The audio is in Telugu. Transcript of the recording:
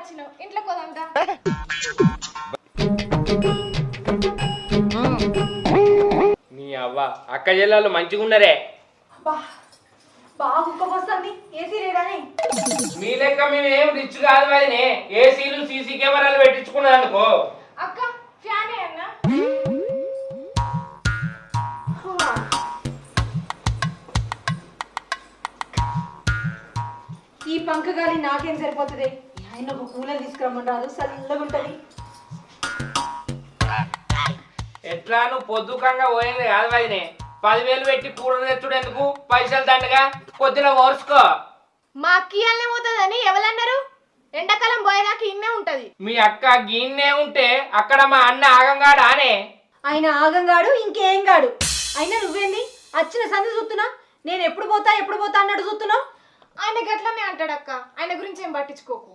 వచ్చినావు ఇంట్లో పోదాందా నీ అవ్వ అక్క జిల్లాలో మంచిగా ఉన్నారే బాగా ఉక్కపోస్తుంది ఏసీ లేదని మీ లెక్క మేము ఏం రిచ్ కాదు వదినే ఏసీలు సీసీ కెమెరాలు పెట్టించుకున్నదనుకో అక్క ఫ్యానే అన్నా ఈ పంక గాలి నాకేం సరిపోతుంది ఆయన ఒక కూలర్ తీసుకురమ్మన్నారు చల్లగా ఉంటది ఎట్లా నువ్వు పొద్దుకంగా పోయింది కాదు వదినే 10,000 పెట్టి కూలర్ తెచ్చుడు ఎందుకు పైసలు దండగా పొద్దున ఓర్చుకో మా అక్కియాలనే పోతుందని ఎవరన్నారు ఎండాకాలం పోయేదాకా ఇన్నే ఉంటది మీ అక్క గిన్నే ఉంటే అక్కడ మా అన్న ఆగంగాడా అనే ఆయన ఆగంగాడు ఇంకేం గాడు అయినా నువ్వేంది వచ్చిన సంధి చూస్తున్నా నేను ఎప్పుడు పోతా అన్నాడు చూస్తున్నావు ఆయన గట్లనే అంటాడక్క ఆయన గురించి ఏం పట్టించుకోకు